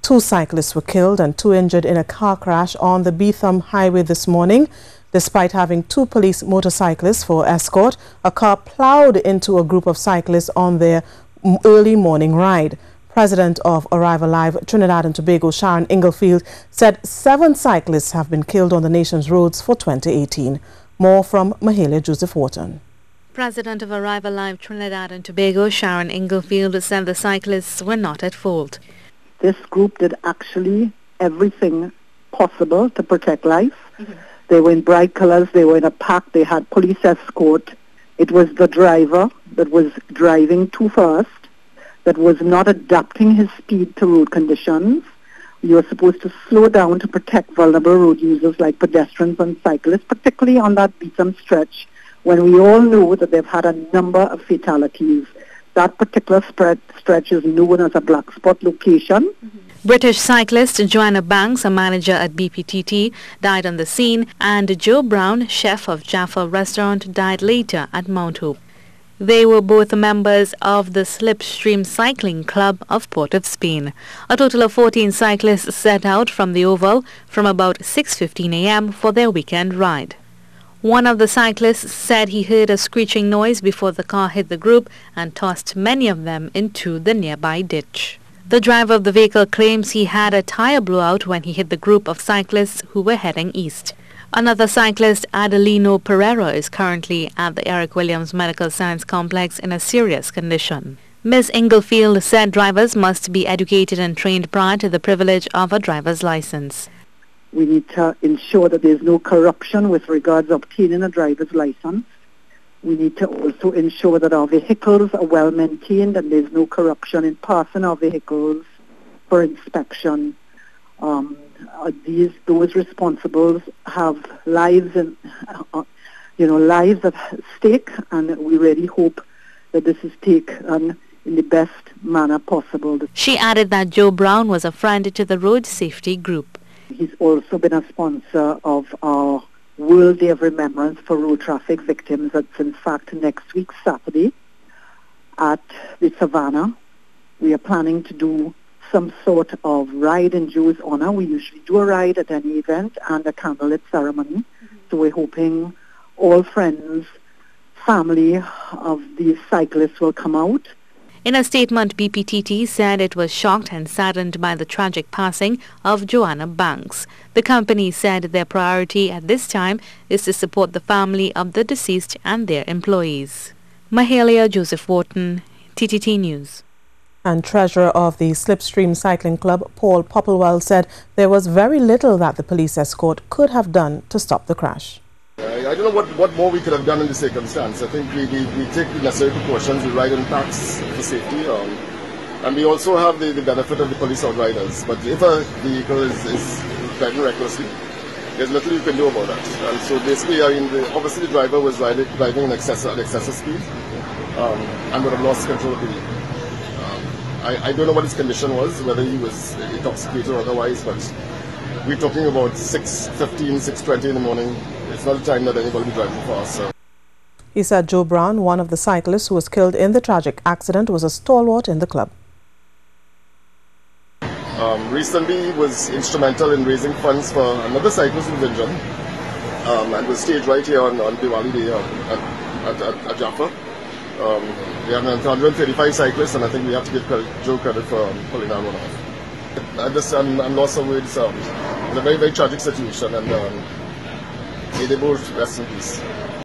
2 cyclists were killed and 2 injured in a car crash on the Beetham Highway this morning. Despite having 2 police motorcyclists for escort, a car ploughed into a group of cyclists on their early morning ride. President of Arrive Alive Trinidad and Tobago, Sharon Inglefield, said 7 cyclists have been killed on the nation's roads for 2018. More from Mahalia Joseph-Wharton. President of Arrive Alive Trinidad and Tobago, Sharon Inglefield, said the cyclists were not at fault. This group did actually everything possible to protect life. They were in bright colors, they were in a pack, they had police escort. It was the driver that was driving too fast, that was not adapting his speed to road conditions. You are supposed to slow down to protect vulnerable road users like pedestrians and cyclists, particularly on that Beetham stretch, when we all know that they've had a number of fatalities. That particular stretch is known as a black spot location. British cyclist Joanna Banks, a manager at BPTT, died on the scene, and Joe Brown, chef of Jaffa restaurant, died later at Mount Hope. They were both members of the Slipstream cycling club of Port of Spain. A total of 14 cyclists set out from the Oval from about 6:15 a.m. for their weekend ride. One of the cyclists said he heard a screeching noise before the car hit the group and tossed many of them into the nearby ditch. The driver of the vehicle claims he had a tire blowout when he hit the group of cyclists who were heading east. Another cyclist, Adelino Pereira, is currently at the Eric Williams Medical Science Complex in a serious condition. Ms. Inglefield said drivers must be educated and trained prior to the privilege of a driver's license. We need to ensure that there's no corruption with regards to obtaining a driver's license. We need to also ensure that our vehicles are well maintained and there's no corruption in passing our vehicles for inspection. Those responsibles have lives and lives at stake, and we really hope that this is taken in the best manner possible. She added that Joe Brown was a friend to the road safety group. He's also been a sponsor of our World Day of Remembrance for Road Traffic Victims. That's in fact next week, Saturday, at the Savannah. We are planning to do some sort of ride in Joe's honor. We usually do a ride at any event and a candlelit ceremony. So we're hoping all friends, family of these cyclists will come out. In a statement, BPTT said it was shocked and saddened by the tragic passing of Joanna Banks. The company said their priority at this time is to support the family of the deceased and their employees. Mahalia Joseph-Wharton, TTT News. And treasurer of the Slipstream Cycling Club, POPPLEWELL, said there was very little that the police escort could have done to stop the crash. I don't know what more we could have done in the circumstance. I think we take the necessary precautions. We ride in packs for safety, and we also have the benefit of the police outriders. But if a vehicle is driving recklessly, there's little you can do about that. And so basically, obviously the driver was driving in excessive speed and would have lost control of the vehicle. I don't know what his condition was, whether he was intoxicated or otherwise, but we're talking about 6:15, 6:20 in the morning. It's not a time that anybody will be driving fast. So. He said Joe Brown, one of the cyclists who was killed in the tragic accident, was a stalwart in the club. Recently, he was instrumental in raising funds for another cyclist who was injured and was staged right here on Diwali Day at Jaffa. We have 135 cyclists, and I think we have to give Joe credit for pulling that one off. I'm lost of words. It's a very, very tragic situation, and may they both rest in peace.